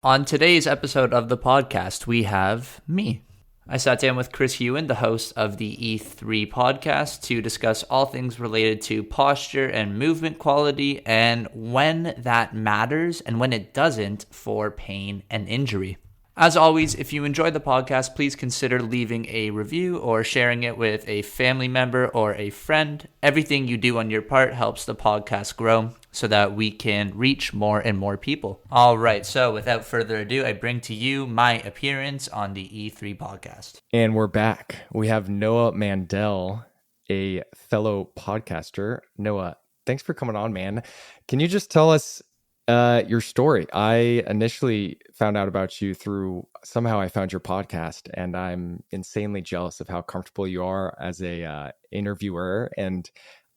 On today's episode of the podcast, we have me. I sat down with Chris Hughen, the host of the E3 podcast, to discuss all things related to posture and movement quality and when that matters and when it doesn't for pain and injury. As always, if you enjoyed the podcast, please consider leaving a review or sharing it with a family member or a friend. Everything you do on your part helps the podcast grow so that we can reach more and more people. All right, so without further ado, I bring to you my appearance on the E3 podcast. And we're back. We have Noah Mandel, a fellow podcaster. Noah, thanks for coming on, man. Can you just tell us your story? I initially found out about you through somehow I found your podcast, and I'm insanely jealous of how comfortable you are as a interviewer. And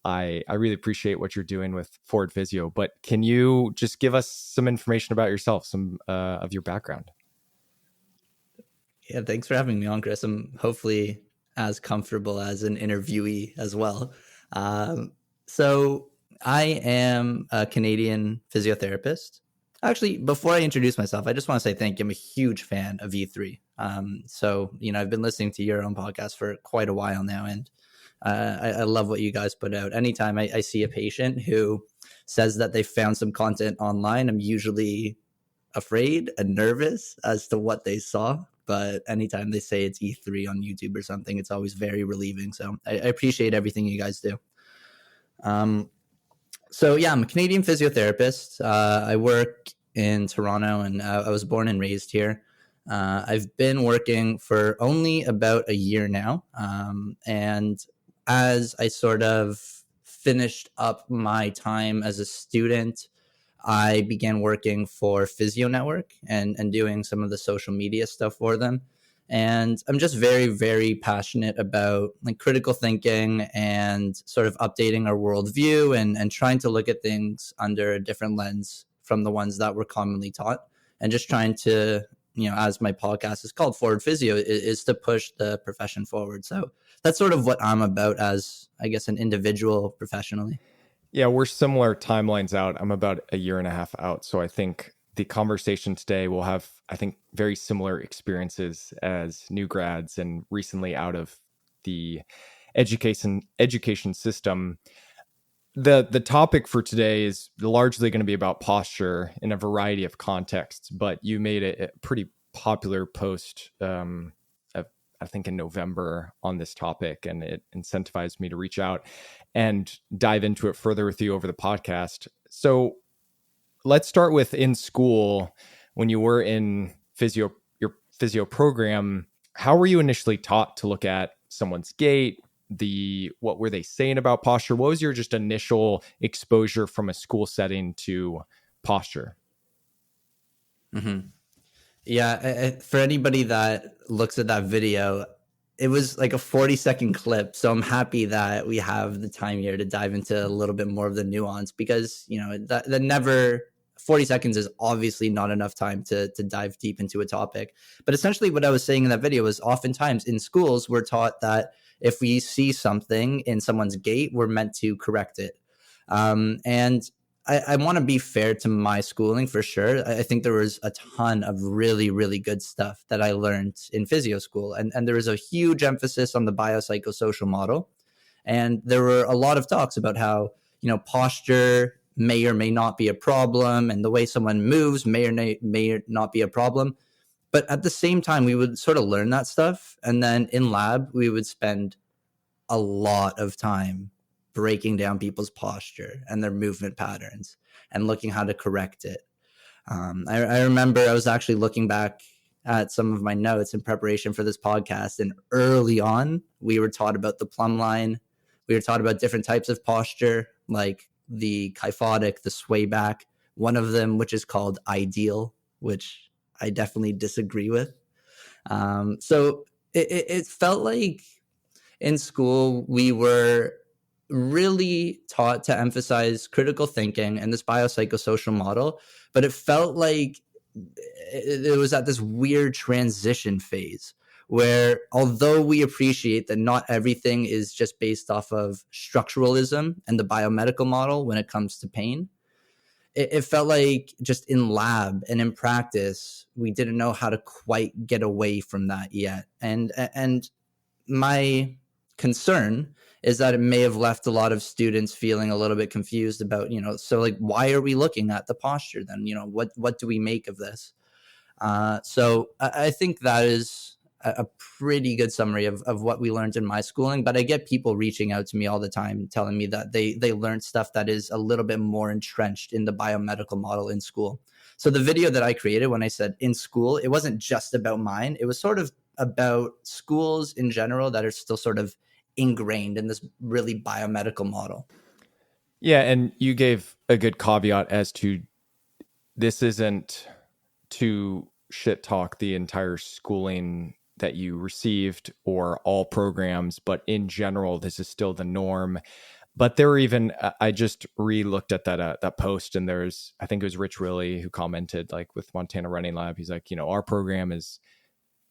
I really appreciate what you're doing with Forward Physio. But can you just give us some information about yourself, some of your background? Yeah, thanks for having me on, Chris. I'm hopefully as comfortable as an interviewee as well. So I am a Canadian physiotherapist. Actually, before I introduce myself, I just want to say thank you. I'm a huge fan of E3. I've been listening to your own podcast for quite a while now, and I love what you guys put out. Anytime I see a patient who says that they found some content online, I'm usually afraid and nervous as to what they saw. But anytime they say it's E3 on YouTube or something, it's always very relieving. So I appreciate everything you guys do. I'm a Canadian physiotherapist. I work in Toronto, and I was born and raised here. I've been working for only about a year now. And as I sort of finished up my time as a student, I began working for Physio Network and doing some of the social media stuff for them. And I'm just very, very passionate about like critical thinking and sort of updating our worldview and trying to look at things under a different lens from the ones that we're commonly taught. And just trying to, as my podcast is called Forward Physio, is to push the profession forward. So that's sort of what I'm about as, I guess, an individual professionally. Yeah, we're similar timelines out. I'm about a year and a half out. So I think the conversation today will have, I think, very similar experiences as new grads and recently out of the education system. The topic for today is largely going to be about posture in a variety of contexts, but you made a pretty popular post I think in November on this topic, and it incentivized me to reach out and dive into it further with you over the podcast. So let's start with in school, when you were in your physio program, how were you initially taught to look at someone's gait? What were they saying about posture? What was your just initial exposure from a school setting to posture? Mm-hmm. Yeah, for anybody that looks at that video, it was like a 40-second clip. So I'm happy that we have the time here to dive into a little bit more of the nuance because, that never 40 seconds is obviously not enough time to dive deep into a topic. But essentially what I was saying in that video is oftentimes in schools, we're taught that if we see something in someone's gait, we're meant to correct it. And I want to be fair to my schooling for sure. I think there was a ton of really, really good stuff that I learned in physio school. And there was a huge emphasis on the biopsychosocial model. And there were a lot of talks about how, posture may or may not be a problem and the way someone moves may or may not be a problem. But at the same time, we would sort of learn that stuff. And then in lab, we would spend a lot of time breaking down people's posture and their movement patterns and looking how to correct it. I remember I was actually looking back at some of my notes in preparation for this podcast, and early on, we were taught about the plumb line. We were taught about different types of posture, like the kyphotic, the sway back, one of them, which is called ideal, which I definitely disagree with. So it felt like in school, we were really taught to emphasize critical thinking and this biopsychosocial model, but it felt like it was at this weird transition phase where although we appreciate that not everything is just based off of structuralism and the biomedical model when it comes to pain, it felt like just in lab and in practice, we didn't know how to quite get away from that yet. And my concern is that it may have left a lot of students feeling a little bit confused about, so like, why are we looking at the posture then? What do we make of this? So I think that is a pretty good summary of what we learned in my schooling. But I get people reaching out to me all the time telling me that they learned stuff that is a little bit more entrenched in the biomedical model in school. So the video that I created when I said in school, it wasn't just about mine. It was sort of about schools in general that are still sort of ingrained in this really biomedical model. Yeah, and you gave a good caveat as to this isn't to shit talk the entire schooling that you received or all programs, but in general, this is still the norm. But there were even, I just re-looked at that post, and there's, I think it was Rich Willie who commented, like with Montana Running Lab, he's like, our program is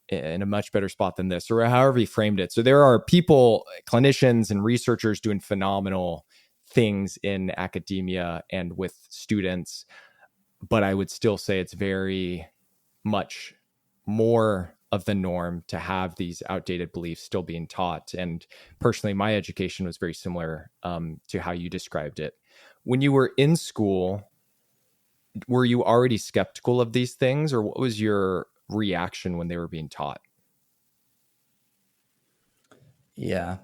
in a much better spot than this, or however he framed it. So there are people, clinicians and researchers doing phenomenal things in academia and with students. But I would still say it's very much more of the norm to have these outdated beliefs still being taught. And personally, my education was very similar to how you described it. When you were in school, were you already skeptical of these things, or what was your reaction when they were being taught? Yeah,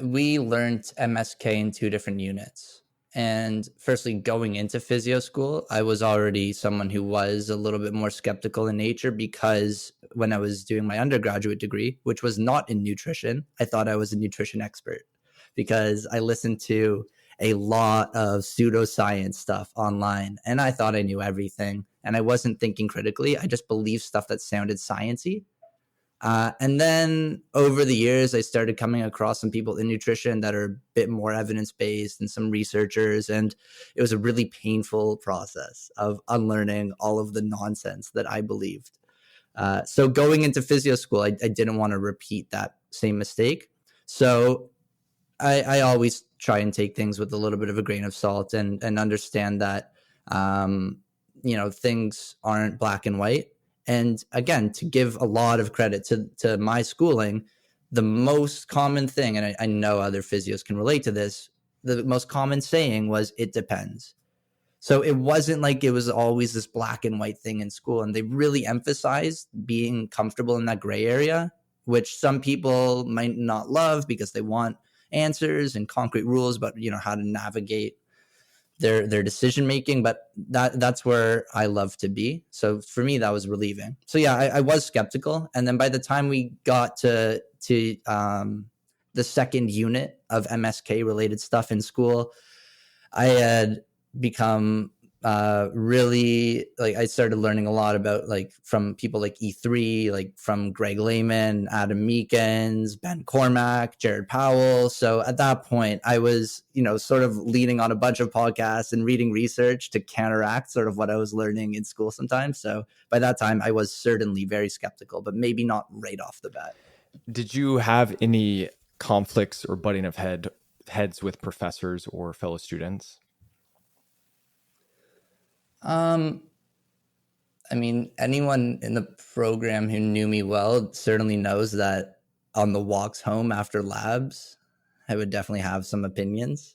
we learned MSK in 2 different units. And firstly, going into physio school, I was already someone who was a little bit more skeptical in nature, because when I was doing my undergraduate degree, which was not in nutrition, I thought I was a nutrition expert because I listened to a lot of pseudoscience stuff online and I thought I knew everything, and I wasn't thinking critically. I just believed stuff that sounded sciencey. And then over the years, I started coming across some people in nutrition that are a bit more evidence-based and some researchers. And it was a really painful process of unlearning all of the nonsense that I believed. So going into physio school, I didn't want to repeat that same mistake. So I always try and take things with a little bit of a grain of salt and understand that, things aren't black and white. And again, to give a lot of credit to my schooling, the most common thing, and I know other physios can relate to this, the most common saying was, it depends. So it wasn't like it was always this black and white thing in school. And they really emphasized being comfortable in that gray area, which some people might not love because they want answers and concrete rules about, how to navigate their decision making, but that's where I love to be. So for me, that was relieving. So yeah, I was skeptical, and then by the time we got to the second unit of MSK related stuff in school, I had become really, like, I started learning a lot about, like, from people like E3, like from Greg Lehman, Adam Meekins, Ben Cormack, Jared Powell. So at that point, I was, sort of leaning on a bunch of podcasts and reading research to counteract sort of what I was learning in school sometimes. So by that time, I was certainly very skeptical, but maybe not right off the bat. Did you have any conflicts or butting of heads with professors or fellow students? I mean, anyone in the program who knew me well certainly knows that on the walks home after labs, I would definitely have some opinions.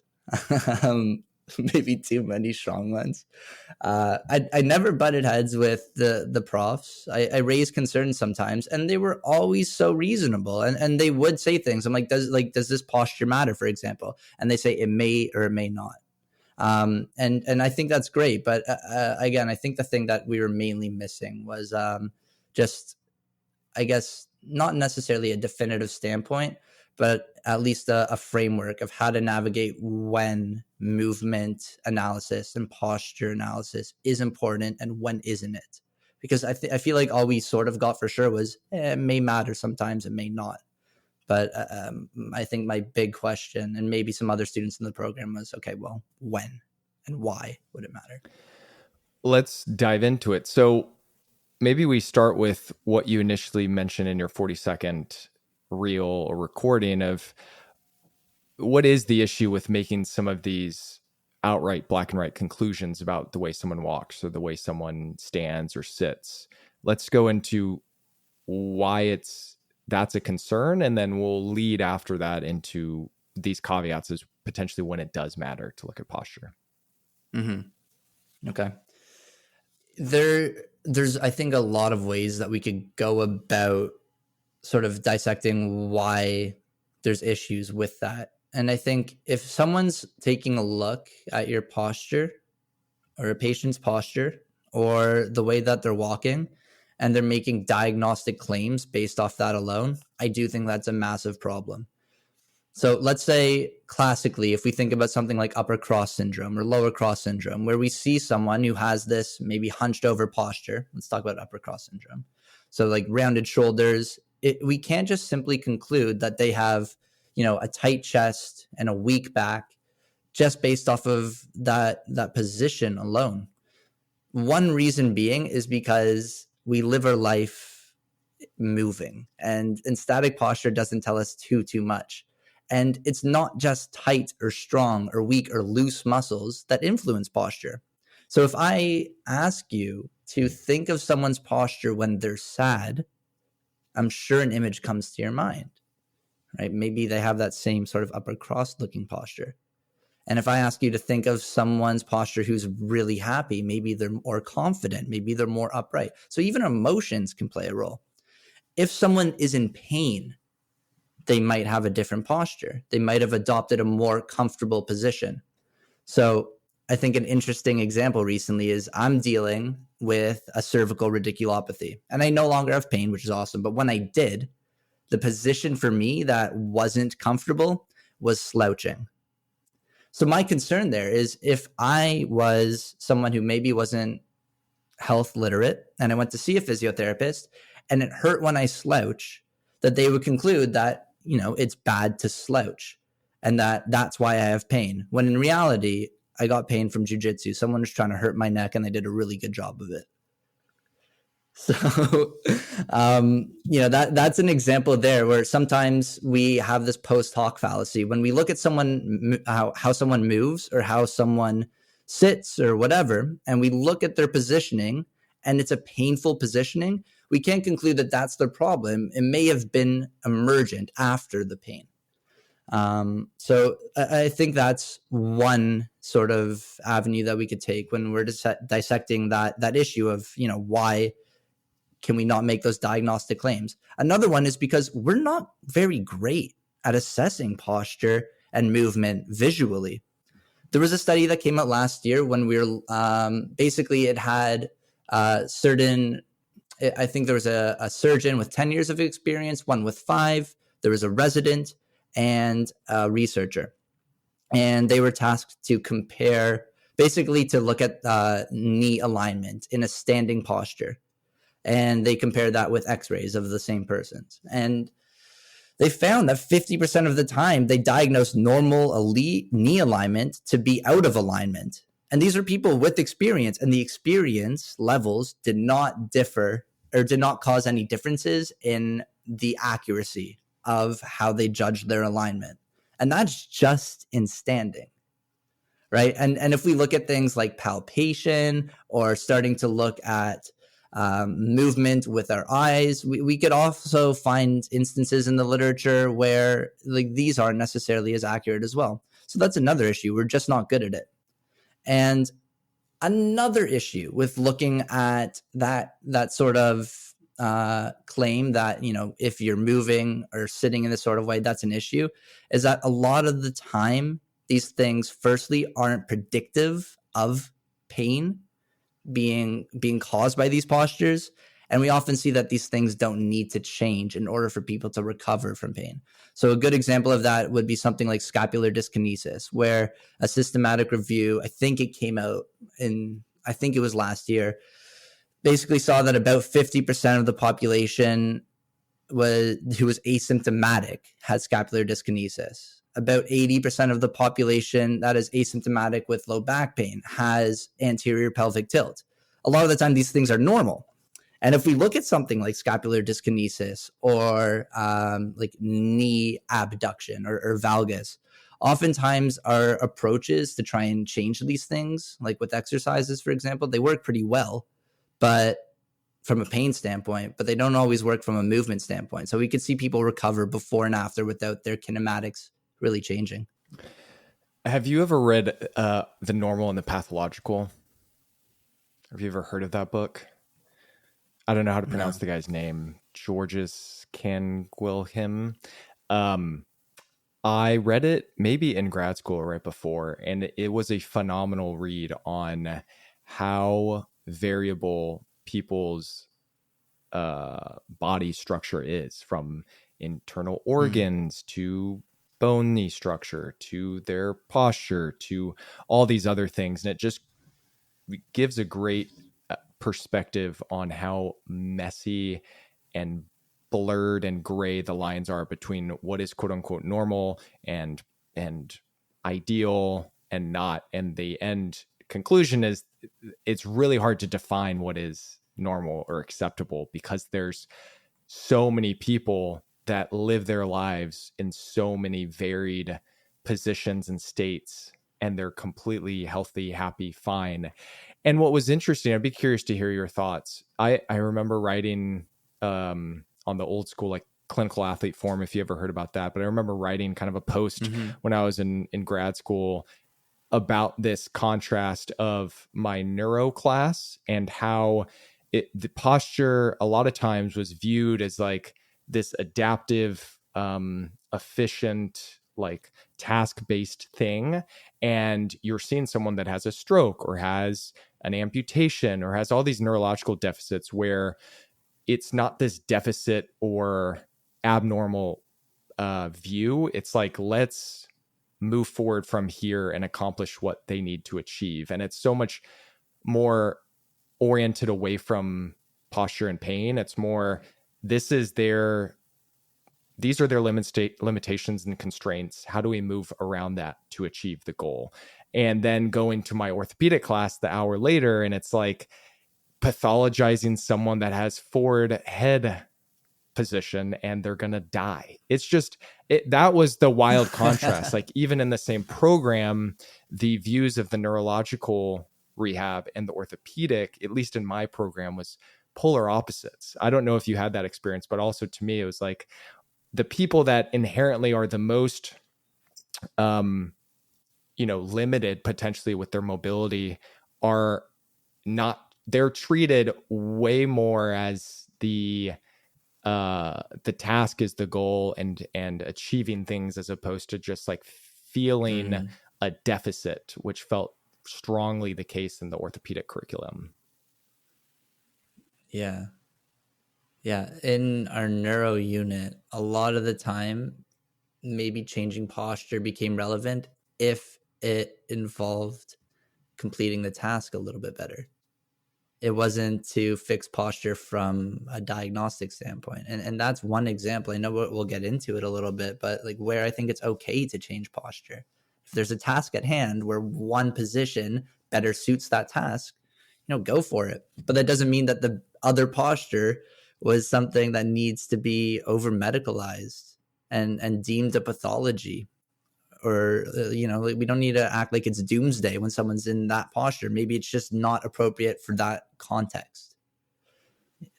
Maybe too many strong ones. I never butted heads with the profs. I raised concerns sometimes, and they were always so reasonable. And they would say things. I'm like, does this posture matter, for example? And they say it may or it may not. And I think that's great. But again, I think the thing that we were mainly missing was just, I guess, not necessarily a definitive standpoint, but at least a framework of how to navigate when movement analysis and posture analysis is important and when isn't it. Because I feel like all we sort of got for sure was it may matter sometimes, it may not. But I think my big question, and maybe some other students in the program, was, okay, well, when and why would it matter? Let's dive into it. So maybe we start with what you initially mentioned in your 40-second reel or recording of what is the issue with making some of these outright black and white conclusions about the way someone walks or the way someone stands or sits. Let's go into why that's a concern, and then we'll lead after that into these caveats as potentially when it does matter to look at posture. Okay. There's I think a lot of ways that we could go about sort of dissecting why there's issues with that. And I think if someone's taking a look at your posture or a patient's posture or the way that they're walking, and they're making diagnostic claims based off that alone, I do think that's a massive problem. So let's say classically, if we think about something like upper cross syndrome or lower cross syndrome, where we see someone who has this maybe hunched over posture. Let's talk about upper cross syndrome. So like rounded shoulders, we can't just simply conclude that they have, a tight chest and a weak back just based off of that position alone. One reason being is because we live our life moving, and static posture doesn't tell us too much. And it's not just tight or strong or weak or loose muscles that influence posture. So if I ask you to think of someone's posture when they're sad, I'm sure an image comes to your mind, right? Maybe they have that same sort of upper cross looking posture. And if I ask you to think of someone's posture who's really happy, maybe they're more confident, maybe they're more upright. So even emotions can play a role. If someone is in pain, they might have a different posture. They might have adopted a more comfortable position. So I think an interesting example recently is I'm dealing with a cervical radiculopathy, and I no longer have pain, which is awesome. But when I did, the position for me that wasn't comfortable was slouching. So my concern there is if I was someone who maybe wasn't health literate and I went to see a physiotherapist and it hurt when I slouch, that they would conclude that, it's bad to slouch and that's why I have pain. When in reality, I got pain from jujitsu. Someone was trying to hurt my neck and they did a really good job of it. So, that's an example there where sometimes we have this post hoc fallacy. When we look at someone, how someone moves or how someone sits or whatever, and we look at their positioning and it's a painful positioning, we can't conclude that that's their problem. It may have been emergent after the pain. So I think that's one sort of avenue that we could take when we're dissecting that issue of, why can we not make those diagnostic claims? Another one is because we're not very great at assessing posture and movement visually. There was a study that came out last year when we were basically it had I think there was a surgeon with 10 years of experience, one with 5. There was a resident and a researcher. And they were tasked to compare, basically to look at knee alignment in a standing posture. And they compared that with x-rays of the same persons. And they found that 50% of the time they diagnosed normal elite knee alignment to be out of alignment. And these are people with experience, and the experience levels did not differ or did not cause any differences in the accuracy of how they judged their alignment. And that's just in standing, right? And if we look at things like palpation or starting to look at movement with our eyes, we could also find instances in the literature where these aren't necessarily as accurate as well. So that's another issue. We're just not good at it. And another issue with looking at that sort of claim that, if you're moving or sitting in this sort of way, that's an issue, is that a lot of the time, these things, firstly, aren't predictive of pain being caused by these postures. And we often see that these things don't need to change in order for people to recover from pain. So a good example of that would be something like scapular dyskinesis, where a systematic review, I think it came out I think it was last year, basically saw that about 50% of the population who was asymptomatic had scapular dyskinesis. About 80% of the population that is asymptomatic with low back pain has anterior pelvic tilt. A lot of the time, these things are normal. And if we look at something like scapular dyskinesis or like knee abduction or valgus, oftentimes our approaches to try and change these things, like with exercises, for example, they work pretty well, but from a pain standpoint, but they don't always work from a movement standpoint. So we could see people recover before and after without their kinematics really changing. Have you ever read The Normal and the Pathological? Have you ever heard of that book? I don't know how to pronounce the guy's name. Georges Canguilhem. I read it maybe in grad school or right before, and it was a phenomenal read on how variable people's body structure is, from internal organs to bony structure to their posture to all these other things. And it just gives a great perspective on how messy and blurred and gray the lines are between what is quote unquote normal and ideal and not. And the end conclusion is it's really hard to define what is normal or acceptable, because there's so many people that live their lives in so many varied positions and states, and they're completely healthy, happy, fine. And what was interesting, I'd be curious to hear your thoughts. I remember writing on the old school, like Clinical Athlete Forum, if you ever heard about that, but I remember writing kind of a post when I was in grad school about this contrast of my neuro class and how the posture a lot of times was viewed as like this adaptive, efficient, like task-based thing. And you're seeing someone that has a stroke or has an amputation or has all these neurological deficits where it's not this deficit or abnormal view. It's like, let's move forward from here and accomplish what they need to achieve. And it's so much more oriented away from posture and pain. It's more, these are their limitations and constraints. How do we move around that to achieve the goal? And then going to my orthopedic class the hour later, and it's like pathologizing someone that has forward head position and they're gonna die. It's just that was the wild contrast. Like even in the same program, the views of the neurological rehab and the orthopedic, at least in my program, was polar opposites. I don't know if you had that experience, but also to me it was like the people that inherently are the most limited potentially with their mobility are not, they're treated way more as the task is the goal and achieving things, as opposed to just like feeling a deficit, which felt strongly the case in the orthopedic curriculum. Yeah. In our neuro unit, a lot of the time, maybe changing posture became relevant if it involved completing the task a little bit better. It wasn't to fix posture from a diagnostic standpoint. And that's one example. I know we'll get into it a little bit, but like where I think it's okay to change posture. If there's a task at hand where one position better suits that task, go for it. But that doesn't mean that the other posture was something that needs to be over medicalized and deemed a pathology. Or, we don't need to act like it's doomsday when someone's in that posture. Maybe it's just not appropriate for that context.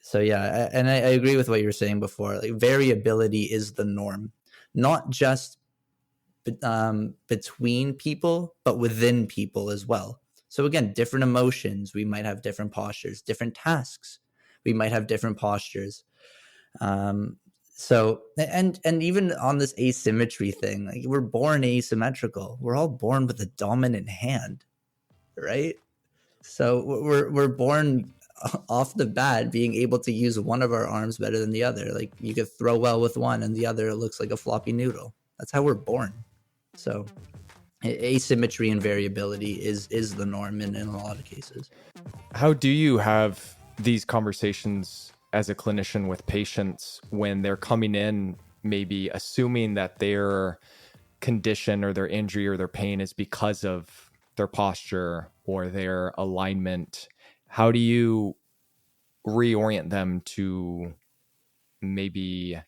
So, yeah, and I agree with what you were saying before. Like, variability is the norm, not just between people, but within people as well. So, again, different emotions, we might have different postures. Different tasks, we might have different postures. So, and even on this asymmetry thing, like we're born asymmetrical. We're all born with a dominant hand, right? So we're born off the bat being able to use one of our arms better than the other. Like you could throw well with one and the other looks like a floppy noodle. That's how we're born. So asymmetry and variability is the norm in a lot of cases. How do you have these conversations as a clinician with patients when they're coming in, maybe assuming that their condition or their injury or their pain is because of their posture or their alignment? How do you reorient them to maybe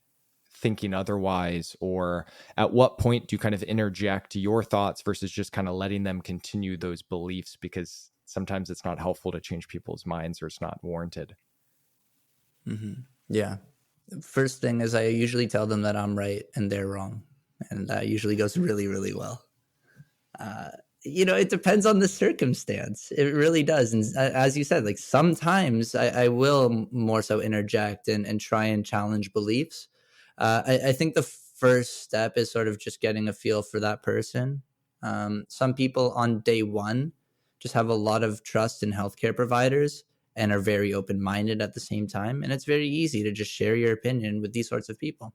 thinking otherwise? Or at what point do you kind of interject your thoughts versus just kind of letting them continue those beliefs? Because sometimes it's not helpful to change people's minds, or it's not warranted. Yeah. First thing is I usually tell them that I'm right and they're wrong. And that usually goes really, really well. It depends on the circumstance. It really does. And as you said, like sometimes I will more so interject and try and challenge beliefs. I think the first step is sort of just getting a feel for that person. Some people on day one just have a lot of trust in healthcare providers and are very open-minded at the same time. And it's very easy to just share your opinion with these sorts of people.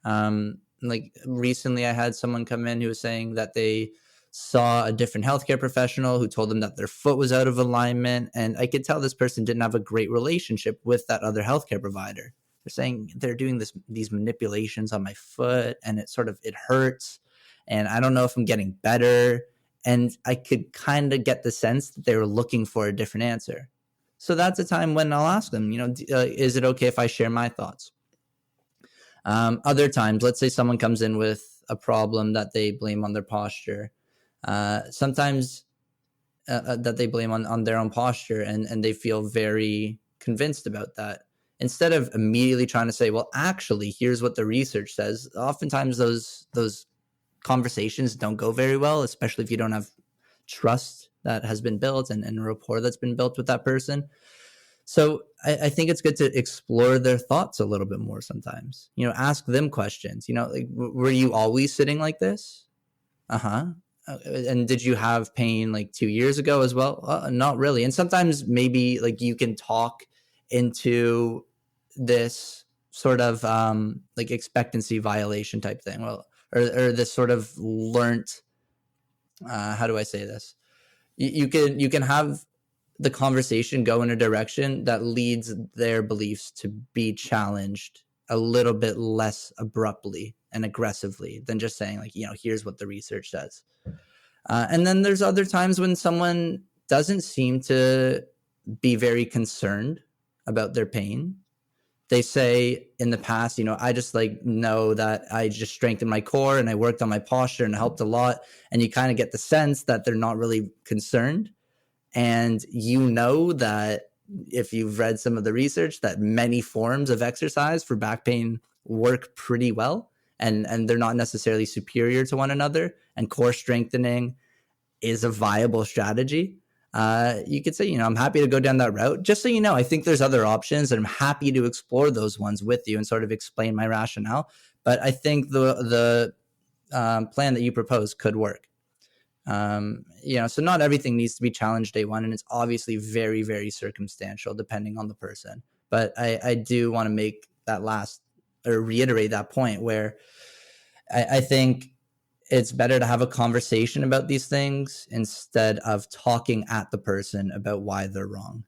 Like recently I had someone come in who was saying that they saw a different healthcare professional who told them that their foot was out of alignment. And I could tell this person didn't have a great relationship with that other healthcare provider. They're saying they're doing these manipulations on my foot and it hurts. And I don't know if I'm getting better. And I could kind of get the sense that they were looking for a different answer. So that's a time when I'll ask them, is it okay if I share my thoughts? Other times, let's say someone comes in with a problem that they blame on their posture. Sometimes that they blame on their own posture and they feel very convinced about that. Instead of immediately trying to say, well, actually, here's what the research says. Oftentimes those conversations don't go very well, especially if you don't have trust that has been built and rapport that's been built with that person. So I think it's good to explore their thoughts a little bit more sometimes. Ask them questions. Like, were you always sitting like this? And did you have pain like 2 years ago as well? Not really. And sometimes maybe like you can talk into this sort of like expectancy violation type thing. Well, or this sort of learnt. How do I say this? You can have the conversation go in a direction that leads their beliefs to be challenged a little bit less abruptly and aggressively than just saying like, here's what the research says. And then there's other times when someone doesn't seem to be very concerned about their pain. They say in the past, I just know that I just strengthened my core and I worked on my posture and it helped a lot. And you kind of get the sense that they're not really concerned. And that if you've read some of the research, that many forms of exercise for back pain work pretty well. And they're not necessarily superior to one another. And core strengthening is a viable strategy. You could say, I'm happy to go down that route. Just so you know, I think there's other options and I'm happy to explore those ones with you and sort of explain my rationale. But I think the plan that you propose could work. So not everything needs to be challenged day one. And it's obviously very, very circumstantial depending on the person. But I do want to make that reiterate that point where I think it's better to have a conversation about these things instead of talking at the person about why they're wrong.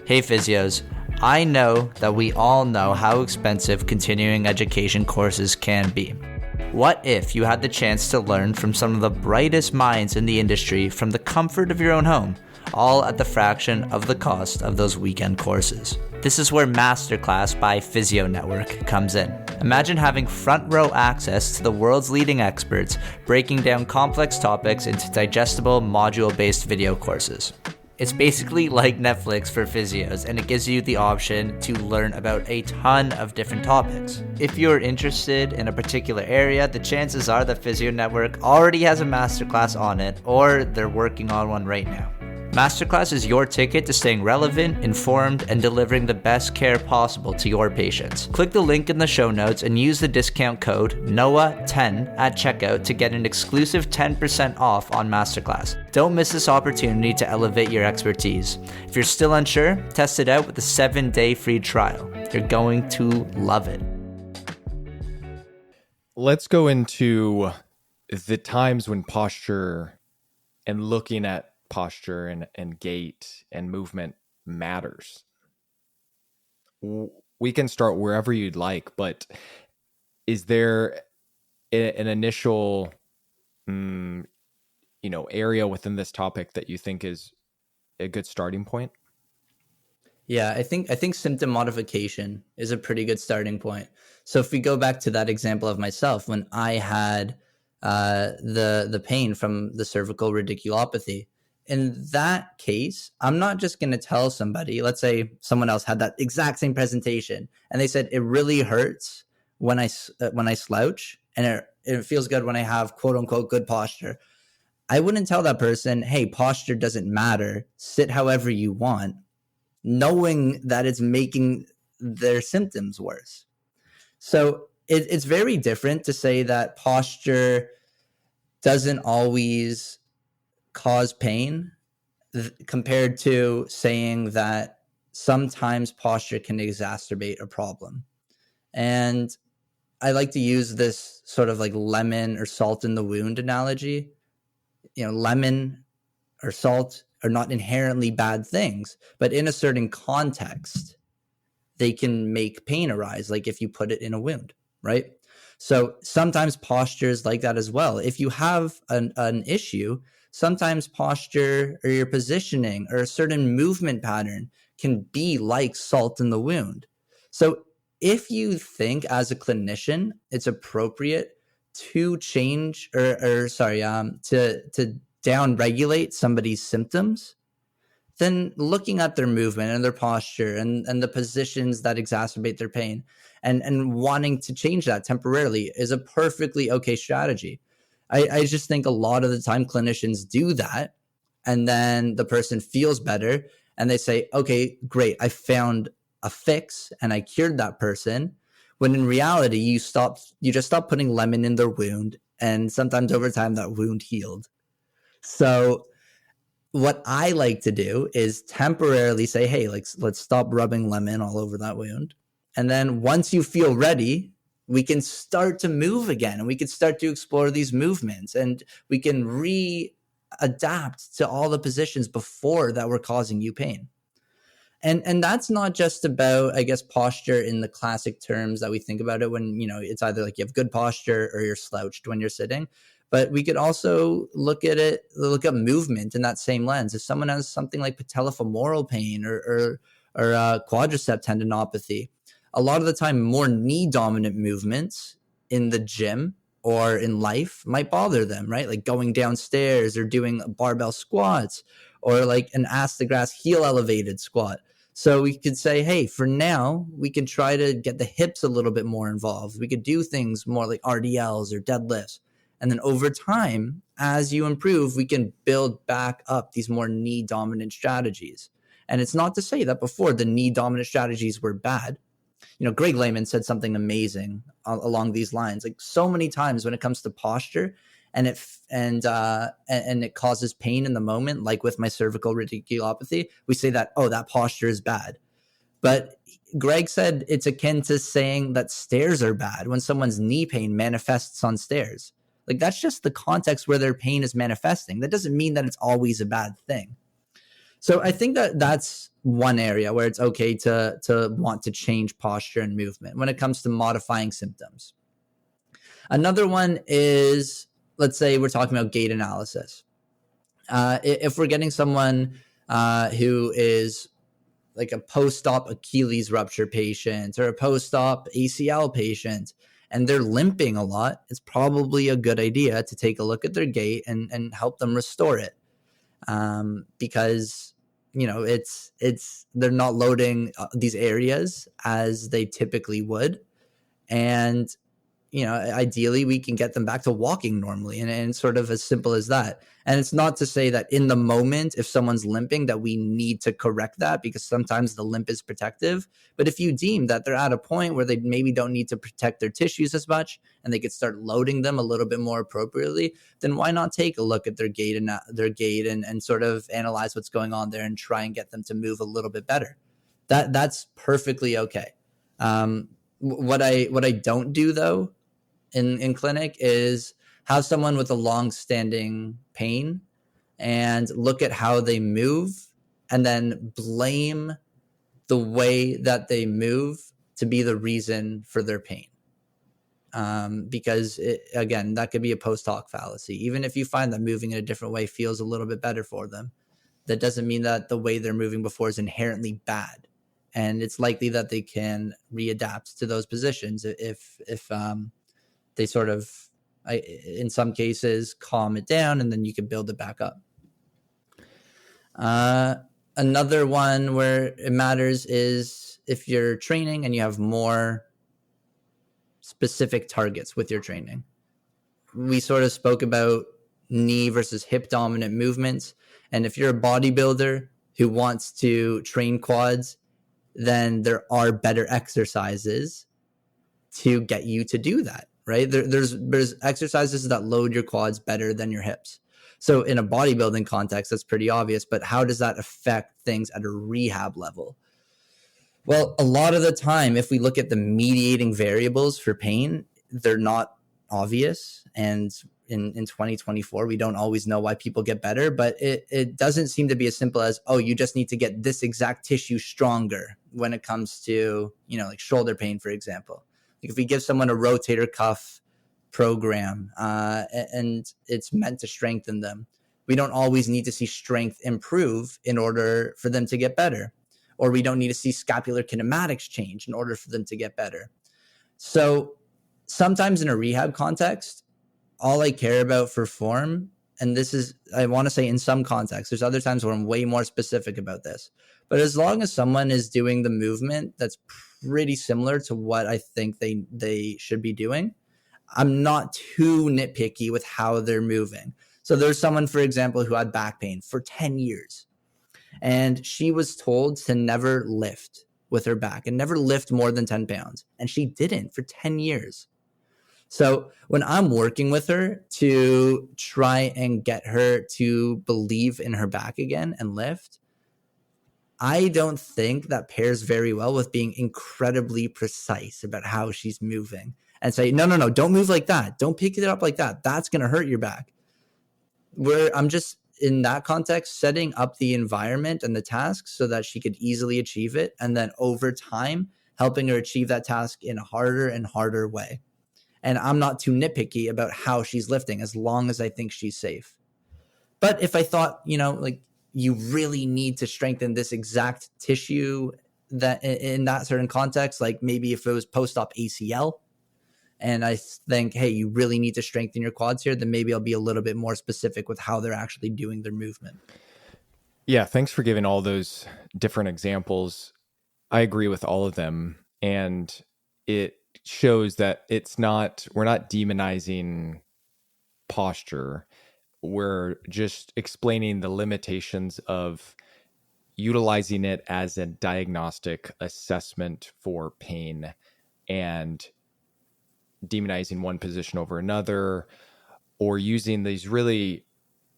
Hey physios, I know that we all know how expensive continuing education courses can be. What if you had the chance to learn from some of the brightest minds in the industry from the comfort of your own home, all at the fraction of the cost of those weekend courses? This is where Masterclass by Physio Network comes in. Imagine having front row access to the world's leading experts breaking down complex topics into digestible module-based video courses. It's basically like Netflix for physios, and it gives you the option to learn about a ton of different topics. If you're interested in a particular area, the chances are that Physio Network already has a masterclass on it, or they're working on one right now. Masterclass is your ticket to staying relevant, informed, and delivering the best care possible to your patients. Click the link in the show notes and use the discount code NOAH10 at checkout to get an exclusive 10% off on Masterclass. Don't miss this opportunity to elevate your expertise. If you're still unsure, test it out with a 7-day free trial. You're going to love it. Let's go into the times when posture and looking at posture and gait and movement matters. We can start wherever you'd like, but is there an initial Mm-hmm. Area within this topic that you think is a good starting point? Yeah, I think symptom modification is a pretty good starting point. So if we go back to that example of myself, when I had the pain from the cervical radiculopathy, in that case, I'm not just going to tell somebody. Let's say someone else had that exact same presentation, and they said it really hurts when I slouch, and it feels good when I have quote unquote good posture. I wouldn't tell that person, hey, posture doesn't matter. Sit however you want, knowing that it's making their symptoms worse. So it's very different to say that posture doesn't always cause pain compared to saying that sometimes posture can exacerbate a problem. And I like to use this sort of like lemon or salt in the wound analogy. Lemon or salt are not inherently bad things, but in a certain context, they can make pain arise, like if you put it in a wound, right? So sometimes posture is like that as well. If you have an issue, sometimes posture or your positioning or a certain movement pattern can be like salt in the wound. So if you think as a clinician it's appropriate to change to down regulate somebody's symptoms, then looking at their movement and their posture and the positions that exacerbate their pain and wanting to change that temporarily is a perfectly okay strategy. I just think a lot of the time clinicians do that, and then the person feels better and they say, okay, great, I found a fix and I cured that person. When in reality, you just stopped putting lemon in their wound, and sometimes over time that wound healed. So what I like to do is temporarily say, hey, let's stop rubbing lemon all over that wound. And then once you feel ready, we can start to move again, and we can start to explore these movements, and we can adapt to all the positions before that were causing you pain. And that's not just about, I guess, posture in the classic terms that we think about it when, it's either like you have good posture or you're slouched when you're sitting. But we could also look at movement in that same lens. If someone has something like patellofemoral pain or quadricep tendinopathy, a lot of the time more knee dominant movements in the gym or in life might bother them, right? Like going downstairs or doing barbell squats or like an ass to grass heel elevated squat. So we could say, hey, for now, we can try to get the hips a little bit more involved. We could do things more like RDLs or deadlifts. And then over time, as you improve, we can build back up these more knee dominant strategies. And it's not to say that before the knee dominant strategies were bad. Greg Lehman said something amazing along these lines. Like so many times when it comes to posture and it causes pain in the moment, like with my cervical radiculopathy, we say that, oh, that posture is bad. But Greg said it's akin to saying that stairs are bad when someone's knee pain manifests on stairs. Like that's just the context where their pain is manifesting. That doesn't mean that it's always a bad thing. So I think that that's one area where it's okay to want to change posture and movement when it comes to modifying symptoms. Another one is, let's say we're talking about gait analysis. If we're getting someone who is like a post-op Achilles rupture patient or a post-op ACL patient, and they're limping a lot, it's probably a good idea to take a look at their gait and help them restore it. Because they're not loading these areas as they typically would, and ideally we can get them back to walking normally, and sort of as simple as that. And it's not to say that in the moment, if someone's limping, that we need to correct that, because sometimes the limp is protective. But if you deem that they're at a point where they maybe don't need to protect their tissues as much and they could start loading them a little bit more appropriately, then why not take a look at their gait and sort of analyze what's going on there and try and get them to move a little bit better. That's perfectly okay. What I don't do though in clinic is have someone with a long-standing pain and look at how they move and then blame the way that they move to be the reason for their pain. Because again, that could be a post hoc fallacy. Even if you find that moving in a different way feels a little bit better for them, that doesn't mean that the way they're moving before is inherently bad. and it's likely that they can readapt to those positions if they sort of, in some cases, calm it down, and then you can build it back up. Another one where it matters is if you're training and you have more specific targets with your training. We sort of spoke about knee versus hip dominant movements. And if you're a bodybuilder who wants to train quads, then there are better exercises to get you to do that, right? There's exercises that load your quads better than your hips. So in a bodybuilding context, that's pretty obvious, but how does that affect things at a rehab level? Well, a lot of the time, if we look at the mediating variables for pain, they're not obvious. And in 2024, we don't always know why people get better, but it doesn't seem to be as simple as, oh, you just need to get this exact tissue stronger when it comes to, like shoulder pain, for example. Like if we give someone a rotator cuff program and it's meant to strengthen them, we don't always need to see strength improve in order for them to get better. Or we don't need to see scapular kinematics change in order for them to get better. So sometimes in a rehab context, all I care about for form, and this is, I want to say in some contexts, there's other times where I'm way more specific about this, but as long as someone is doing the movement that's pretty similar to what I think they should be doing, I'm not too nitpicky with how they're moving. So there's someone, for example, who had back pain for 10 years. And she was told to never lift with her back and never lift more than 10 pounds. And she didn't for 10 years. So when I'm working with her to try and get her to believe in her back again and lift, I don't think that pairs very well with being incredibly precise about how she's moving and say, no, don't move like that. Don't pick it up like that. That's going to hurt your back. Where I'm just, in that context, setting up the environment and the task so that she could easily achieve it. And then over time, helping her achieve that task in a harder and harder way. And I'm not too nitpicky about how she's lifting as long as I think she's safe. But if I thought, like you really need to strengthen this exact tissue that in that certain context, like maybe if it was post-op ACL, and I think, hey, you really need to strengthen your quads here, then maybe I'll be a little bit more specific with how they're actually doing their movement. Yeah, thanks for giving all those different examples. I agree with all of them. And it shows that we're not demonizing posture. We're just explaining the limitations of utilizing it as a diagnostic assessment for pain and demonizing one position over another, or using these really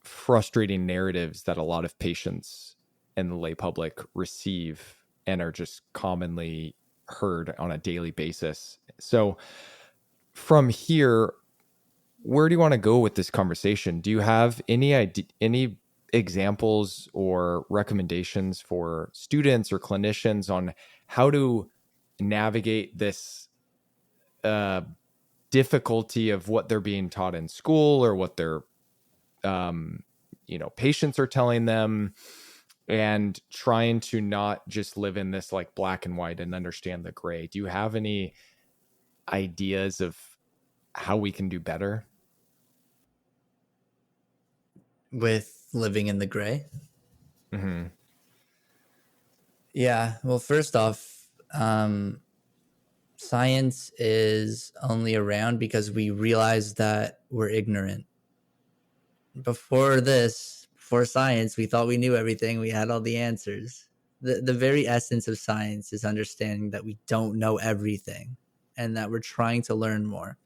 frustrating narratives that a lot of patients and the lay public receive and are just commonly heard on a daily basis. So from here, where do you want to go with this conversation? Do you have any examples or recommendations for students or clinicians on how to navigate this difficulty of what they're being taught in school or what their patients are telling them, and trying to not just live in this like black and white and understand the gray? Do you have any ideas of how we can do better with living in the gray? Mm-hmm. Yeah, well, first off, science is only around because we realize that we're ignorant. Before science, we thought we knew everything. We had all the answers. The very essence of science is understanding that we don't know everything and that we're trying to learn more.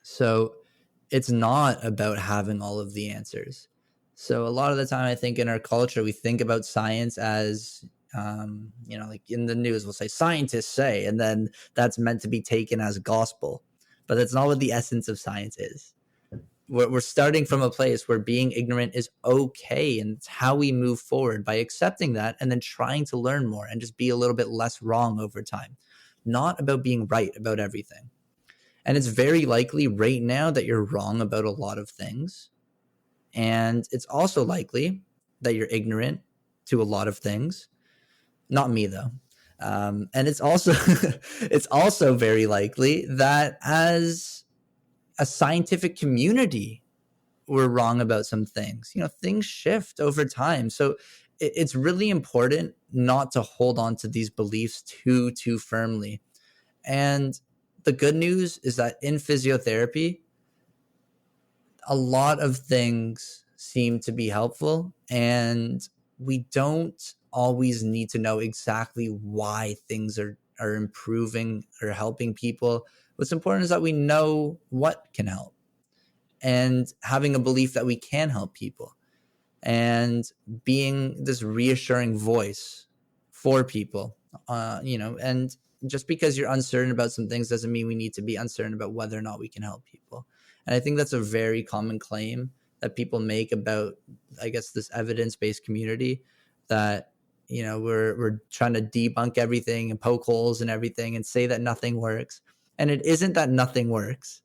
So it's not about having all of the answers. So a lot of the time, I think in our culture, we think about science as, like in the news, we'll say scientists say, and then that's meant to be taken as gospel. But that's not what the essence of science is. We're starting from a place where being ignorant is okay, and it's how we move forward by accepting that and then trying to learn more and just be a little bit less wrong over time. Not about being right about everything. And it's very likely right now that you're wrong about a lot of things. And it's also likely that you're ignorant to a lot of things. Not me, though. And it's also it's also very likely that as a scientific community, we're wrong about some things. Things shift over time. So it's really important not to hold on to these beliefs too firmly. And the good news is that in physiotherapy, a lot of things seem to be helpful, and we don't always need to know exactly why things are improving or helping people. What's important is that we know what can help, and having a belief that we can help people, and being this reassuring voice for people. And just because you're uncertain about some things doesn't mean we need to be uncertain about whether or not we can help people. And I think that's a very common claim that people make about, I guess, this evidence-based community, that we're trying to debunk everything and poke holes in everything and say that nothing works. And it isn't that nothing works.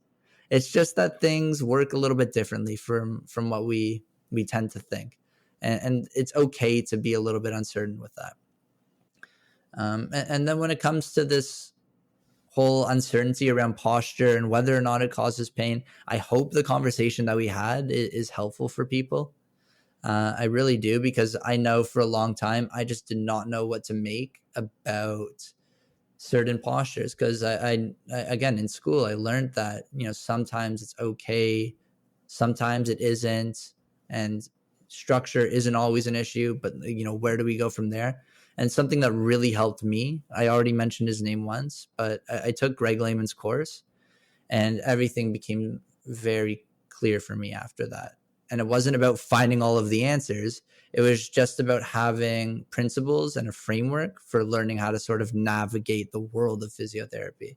It's just that things work a little bit differently from what we tend to think. And it's okay to be a little bit uncertain with that. And then when it comes to this whole uncertainty around posture and whether or not it causes pain, I hope the conversation that we had is helpful for people. I really do, because I know for a long time I just did not know what to make about certain postures, because I again, in school I learned that sometimes it's okay, sometimes it isn't, and structure isn't always an issue, but where do we go from there? And something that really helped me, I already mentioned his name once, but I took Greg Lehman's course, and everything became very clear for me after that. And it wasn't about finding all of the answers. It was just about having principles and a framework for learning how to sort of navigate the world of physiotherapy.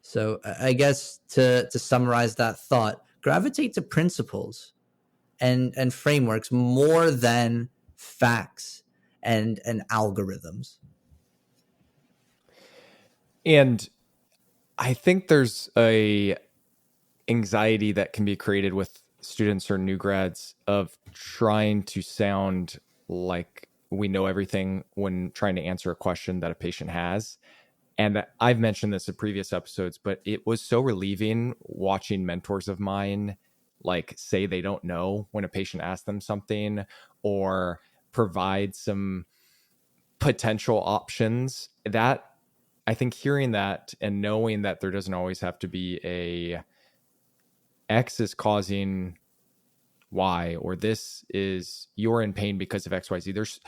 So I guess to summarize that thought, gravitate to principles and frameworks more than facts and algorithms. And I think there's a anxiety that can be created with students or new grads of trying to sound like we know everything when trying to answer a question that a patient has. And I've mentioned this in previous episodes, but it was so relieving watching mentors of mine like say they don't know when a patient asks them something, or provide some potential options. That, I think, hearing that and knowing that there doesn't always have to be a X is causing Y, or this is you're in pain because of XYZ. There's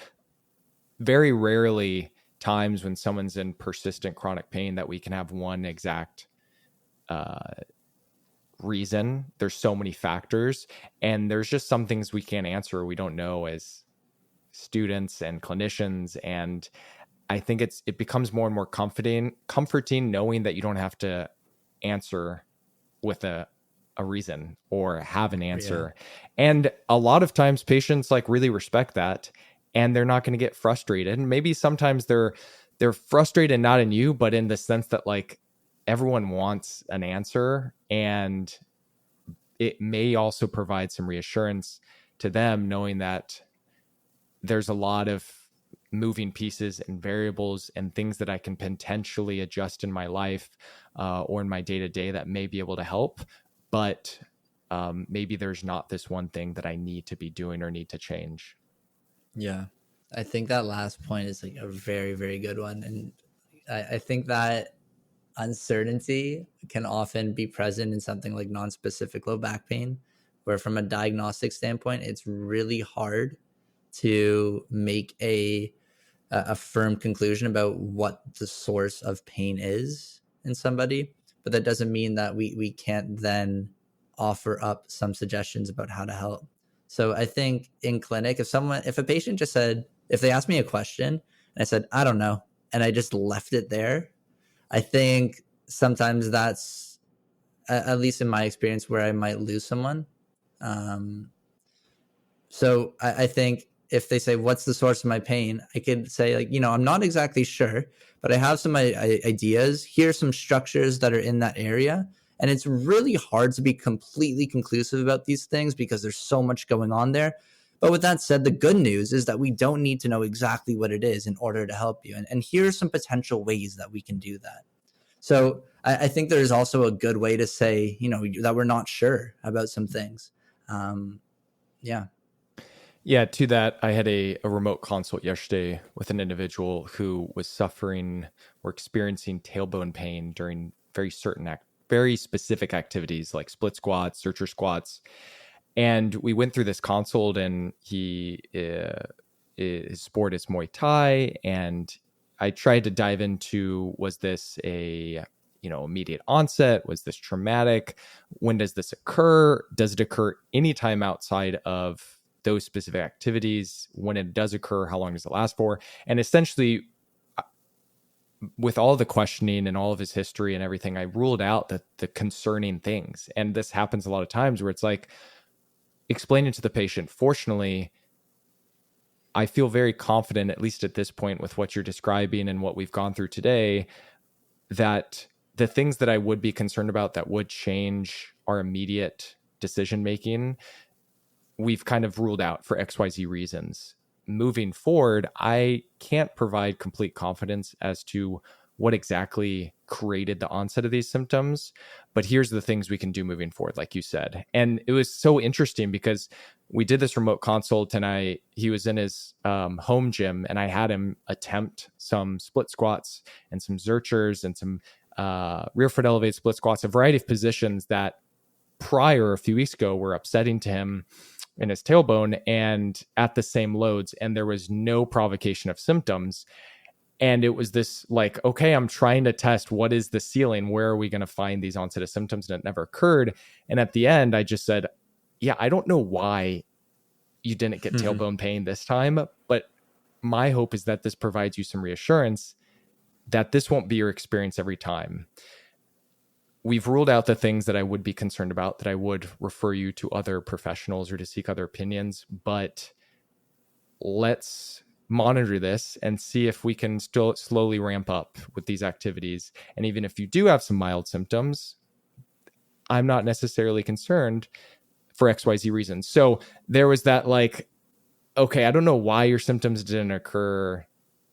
very rarely times when someone's in persistent chronic pain that we can have one exact reason. There's so many factors, and there's just some things we can't answer, we don't know as students and clinicians. And I think it becomes more and more comforting knowing that you don't have to answer with a reason or have an answer. Yeah. And a lot of times patients like really respect that, and they're not going to get frustrated. And maybe sometimes they're frustrated, not in you, but in the sense that like everyone wants an answer, and it may also provide some reassurance to them knowing that there's a lot of moving pieces and variables and things that I can potentially adjust in my life or in my day-to-day that may be able to help. But maybe there's not this one thing that I need to be doing or need to change. Yeah, I think that last point is like a very, very good one. And I think that uncertainty can often be present in something like non-specific low back pain, where from a diagnostic standpoint, it's really hard to make a firm conclusion about what the source of pain is in somebody. But that doesn't mean that we can't then offer up some suggestions about how to help. So I think in clinic, if a patient just said, if they asked me a question and I said, I don't know, and I just left it there, I think sometimes that's, at least in my experience, where I might lose someone. So I think if they say, what's the source of my pain? I could say, like, I'm not exactly sure, but I have some ideas. Here's some structures that are in that area. And it's really hard to be completely conclusive about these things because there's so much going on there. But with that said, the good news is that we don't need to know exactly what it is in order to help you. And here are some potential ways that we can do that. So I think there's also a good way to say, that we're not sure about some things. Yeah. Yeah, to that, I had a remote consult yesterday with an individual who was suffering or experiencing tailbone pain during very specific activities like split squats, searcher squats. And we went through this consult, and his sport is Muay Thai. And I tried to dive into, was this a immediate onset? Was this traumatic? When does this occur? Does it occur anytime outside of those specific activities? When it does occur, how long does it last for? And essentially, with all the questioning and all of his history and everything, I ruled out the concerning things. And this happens a lot of times where it's like explaining to the patient, fortunately, I feel very confident, at least at this point, with what you're describing and what we've gone through today, that the things that I would be concerned about that would change our immediate decision making, we've kind of ruled out for XYZ reasons. Moving forward, I can't provide complete confidence as to what exactly created the onset of these symptoms, but here's the things we can do moving forward, like you said. And it was so interesting because we did this remote consult, and he was in his home gym, and I had him attempt some split squats and some zerchers and some rear foot elevated split squats, a variety of positions that prior, a few weeks ago, were upsetting to him in his tailbone and at the same loads, and there was no provocation of symptoms. And it was this like, okay, I'm trying to test what is the ceiling, where are we going to find these onset of symptoms? And it never occurred. And at the end, I just said, yeah, I don't know why you didn't get tailbone pain this time, but my hope is that this provides you some reassurance that this won't be your experience every time. We've ruled out the things that I would be concerned about, that I would refer you to other professionals or to seek other opinions, but let's monitor this and see if we can still slowly ramp up with these activities. And even if you do have some mild symptoms, I'm not necessarily concerned for XYZ reasons. So there was that like, okay, I don't know why your symptoms didn't occur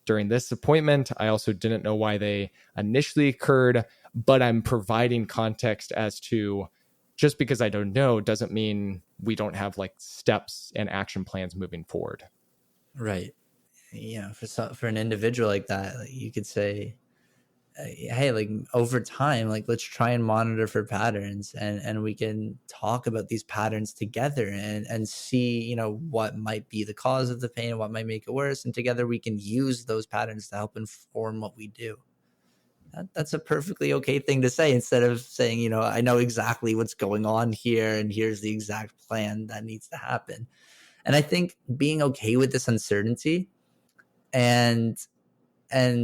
during this appointment. I also didn't know why they initially occurred, but I'm providing context as to, just because I don't know doesn't mean we don't have like steps and action plans moving forward. Right. For an individual like that, like you could say, hey, like over time, like let's try and monitor for patterns, and we can talk about these patterns together and see, what might be the cause of the pain and what might make it worse. And together we can use those patterns to help inform what we do. That's a perfectly okay thing to say, instead of saying, I know exactly what's going on here and here's the exact plan that needs to happen. And I think being okay with this uncertainty and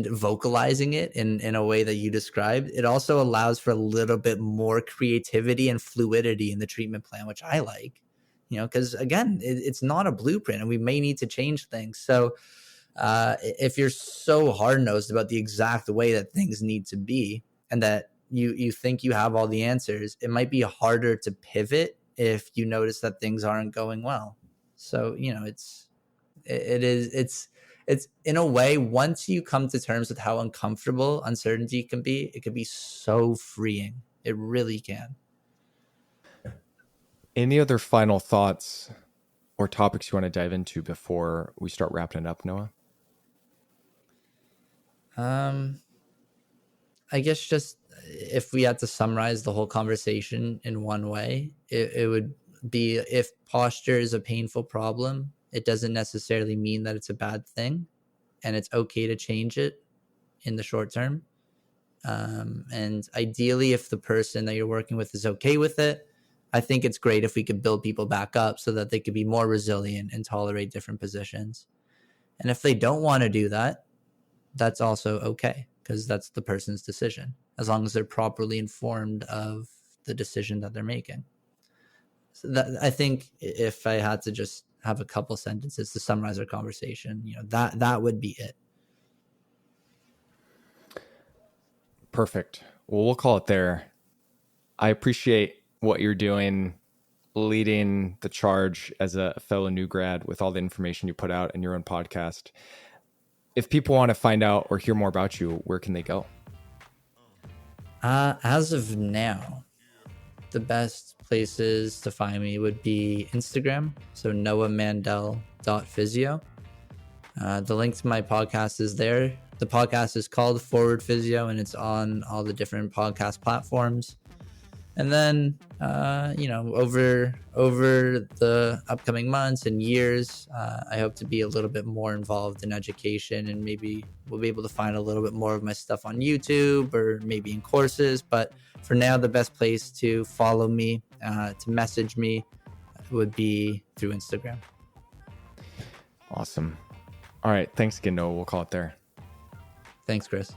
vocalizing it in a way that you described, it also allows for a little bit more creativity and fluidity in the treatment plan, which I like, because again, it's not a blueprint and we may need to change things. So if you're so hard-nosed about the exact way that things need to be, and that you think you have all the answers, it might be harder to pivot if you notice that things aren't going well. So, it's in a way, once you come to terms with how uncomfortable uncertainty can be, it can be so freeing. It really can. Any other final thoughts or topics you want to dive into before we start wrapping it up, Noah? I guess just if we had to summarize the whole conversation in one way, it would be, if posture is a painful problem, it doesn't necessarily mean that it's a bad thing, and it's okay to change it in the short term. And ideally, if the person that you're working with is okay with it, I think it's great if we could build people back up so that they could be more resilient and tolerate different positions. And if they don't want to do that, that's also okay, because that's the person's decision, as long as they're properly informed of the decision that they're making. So that, I think if I had to just have a couple sentences to summarize our conversation, that would be it. Perfect. Well, we'll call it there. I appreciate what you're doing leading the charge as a fellow new grad with all the information you put out in your own podcast. If people want to find out or hear more about you, where can they go? As of now, the best places to find me would be Instagram, so noahmandel.physio. The link to my podcast is there. The podcast is called Forward Physio, and it's on all the different podcast platforms. And then, over the upcoming months and years, I hope to be a little bit more involved in education, and maybe we'll be able to find a little bit more of my stuff on YouTube or maybe in courses. But for now, the best place to follow me, to message me, would be through Instagram. Awesome. All right. Thanks again, Noah. We'll call it there. Thanks, Chris.